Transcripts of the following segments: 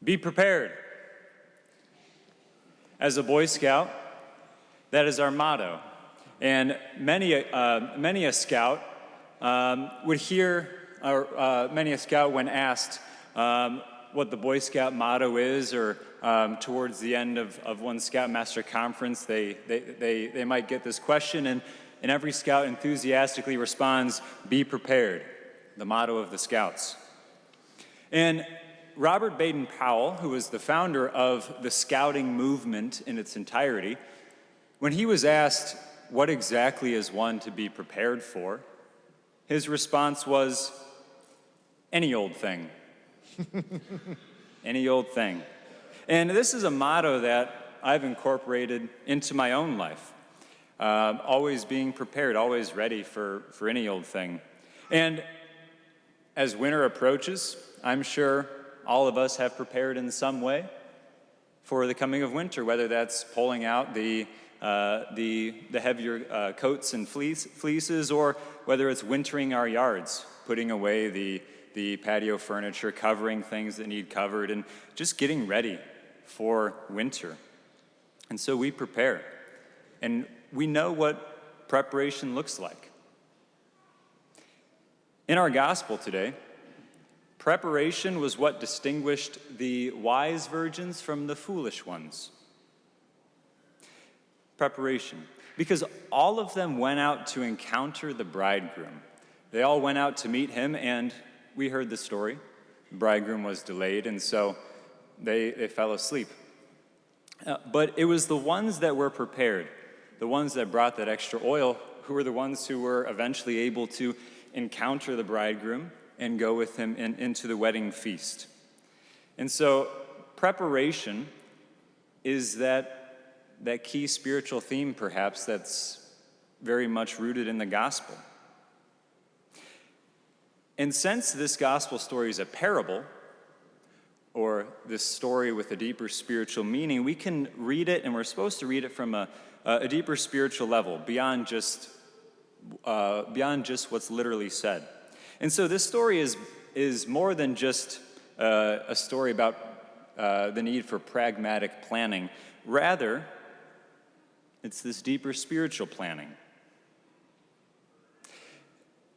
Be prepared. As a Boy Scout, that is our motto. And many a scout would hear, or many a scout when asked what the Boy Scout motto is, or towards the end of one Scoutmaster conference, they might get this question, and every scout enthusiastically responds, "Be prepared," the motto of the Scouts. And Robert Baden-Powell, who was the founder of the Scouting movement in its entirety, when he was asked what exactly is one to be prepared for, his response was, any old thing. Any old thing. And this is a motto that I've incorporated into my own life. Always being prepared, always ready for any old thing. And as winter approaches, I'm sure all of us have prepared in some way for the coming of winter, whether that's pulling out the heavier coats and fleeces, or whether it's wintering our yards, putting away the patio furniture, covering things that need covered, and just getting ready for winter. And so we prepare, and we know what preparation looks like. In our gospel today, preparation was what distinguished the wise virgins from the foolish ones. Preparation. Because all of them went out to encounter the bridegroom. They all went out to meet him, and we heard the story. The bridegroom was delayed, and so they fell asleep. But it was the ones that were prepared, the ones that brought that extra oil, who were the ones who were eventually able to encounter the bridegroom and go with him into the wedding feast. And so preparation is that key spiritual theme, perhaps, that's very much rooted in the gospel. And since this gospel story is a parable, or this story with a deeper spiritual meaning, we can read it, and we're supposed to read it from a deeper spiritual level, beyond just what's literally said. And so this story is more than just a story about the need for pragmatic planning. Rather, it's this deeper spiritual planning.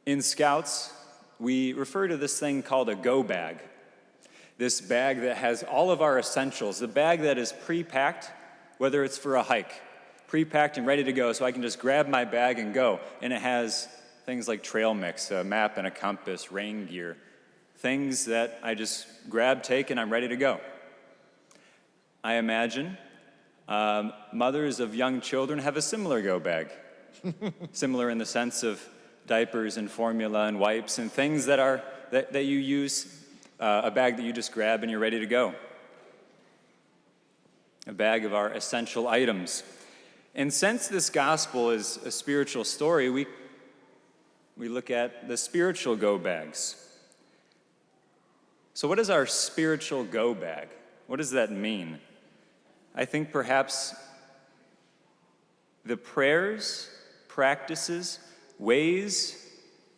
In Scouts, we refer to this thing called a go bag. This bag that has all of our essentials, the bag that is pre-packed, whether it's for a hike, pre-packed and ready to go, so I can just grab my bag and go. And it has things like trail mix, a map and a compass, rain gear, things that I just grab, take, and I'm ready to go. I imagine mothers of young children have a similar go bag, similar in the sense of diapers and formula and wipes and things that you use, a bag that you just grab and you're ready to go. A bag of our essential items. And since this gospel is a spiritual story, we look at the spiritual go bags. So what is our spiritual go bag? What does that mean? I think perhaps the prayers, practices, ways,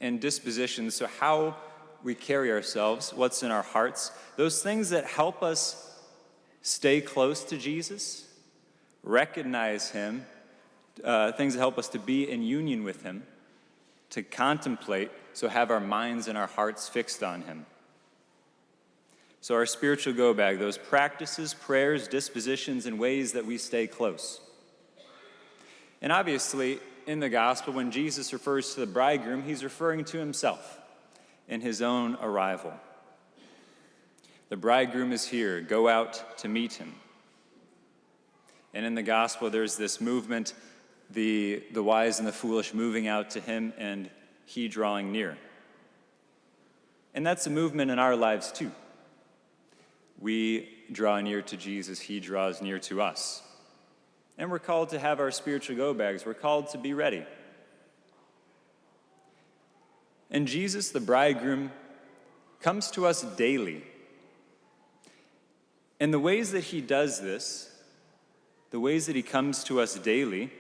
and dispositions, so how we carry ourselves, what's in our hearts, those things that help us stay close to Jesus, recognize him, things that help us to be in union with him, to contemplate, so have our minds and our hearts fixed on him. So our spiritual go bag, those practices, prayers, dispositions, and ways that we stay close. And obviously, in the gospel, when Jesus refers to the bridegroom, he's referring to himself in his own arrival. The bridegroom is here, go out to meet him. And in the gospel, there's this movement, the wise and the foolish moving out to him, and he drawing near. And that's a movement in our lives too. We draw near to Jesus, he draws near to us. And we're called to have our spiritual go bags. We're called to be ready. And Jesus, the bridegroom, comes to us daily. And the ways that he does this, the ways that he comes to us daily,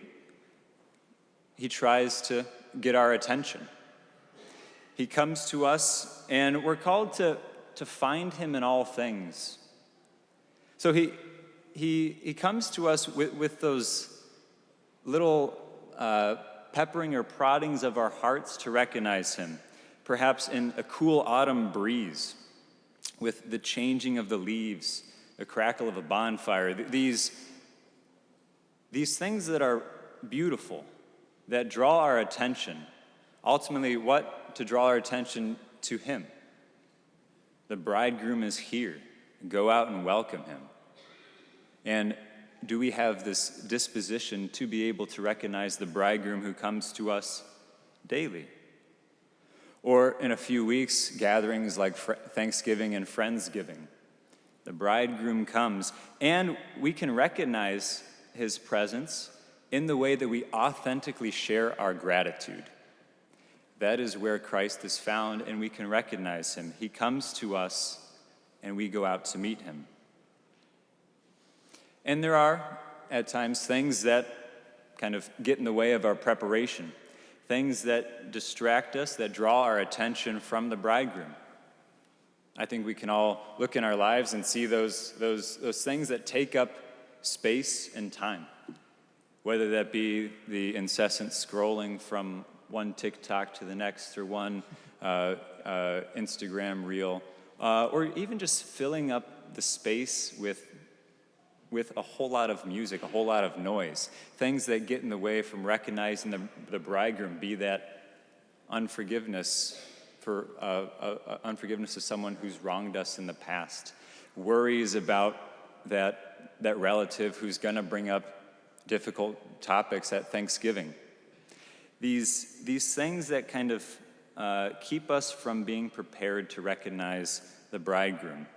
he tries to get our attention. He comes to us, and we're called to find him in all things. So he comes to us with those little peppering or proddings of our hearts to recognize him, perhaps in a cool autumn breeze, with the changing of the leaves, the crackle of a bonfire, these things that are beautiful, that draw our attention. Ultimately, what to draw our attention to him? The bridegroom is here. Go out and welcome him. And do we have this disposition to be able to recognize the bridegroom who comes to us daily? Or in a few weeks, gatherings like Thanksgiving and Friendsgiving. The bridegroom comes, and we can recognize his presence in the way that we authentically share our gratitude. That is where Christ is found, and we can recognize him. He comes to us, and we go out to meet him. And there are, at times, things that kind of get in the way of our preparation, things that distract us, that draw our attention from the bridegroom. I think we can all look in our lives and see those things that take up space and time, whether that be the incessant scrolling from one TikTok to the next, or one Instagram reel, or even just filling up the space with a whole lot of music, a whole lot of noise, things that get in the way from recognizing the bridegroom, be that unforgiveness of someone who's wronged us in the past, worries about that relative who's going to bring up difficult topics at Thanksgiving. These things that kind of keep us from being prepared to recognize the bridegroom.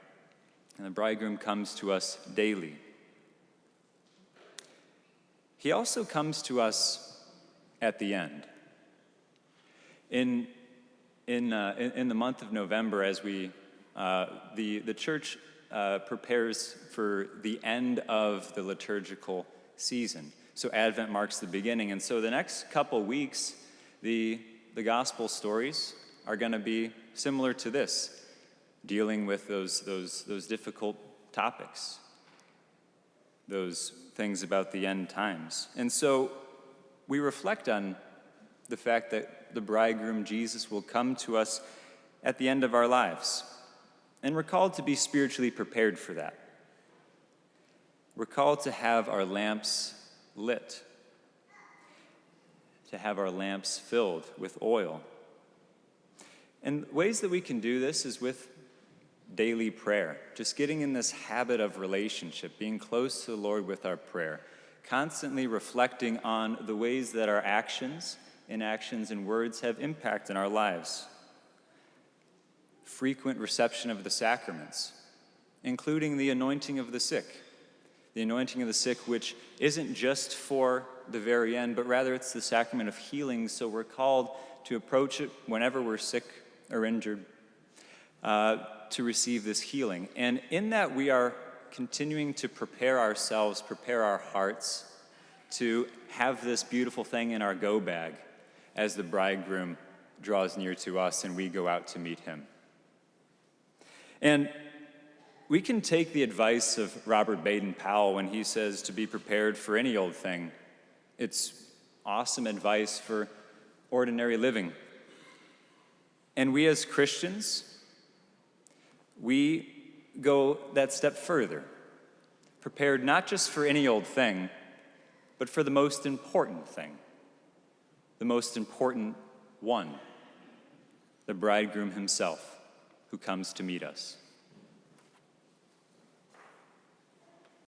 And the bridegroom comes to us daily. He also comes to us at the end. In the month of November, as the church prepares for the end of the liturgical season. So Advent marks the beginning, and so the next couple weeks, the gospel stories are going to be similar to this, dealing with those difficult topics, those things about the end times. And so we reflect on the fact that the bridegroom Jesus will come to us at the end of our lives, and we're called to be spiritually prepared for that. We're called to have our lamps lit, to have our lamps filled with oil. And ways that we can do this is with daily prayer, just getting in this habit of relationship, being close to the Lord with our prayer, constantly reflecting on the ways that our actions, inactions, and words have impact in our lives. Frequent reception of the sacraments, including the anointing of the sick. The anointing of the sick, which isn't just for the very end, but rather it's the sacrament of healing, so we're called to approach it whenever we're sick or injured, to receive this healing. And in that, we are continuing to prepare ourselves, prepare our hearts to have this beautiful thing in our go bag as the bridegroom draws near to us and we go out to meet him. And we can take the advice of Robert Baden-Powell when he says to be prepared for any old thing. It's awesome advice for ordinary living. And we as Christians, we go that step further, prepared not just for any old thing, but for the most important thing, the most important one, the bridegroom himself who comes to meet us.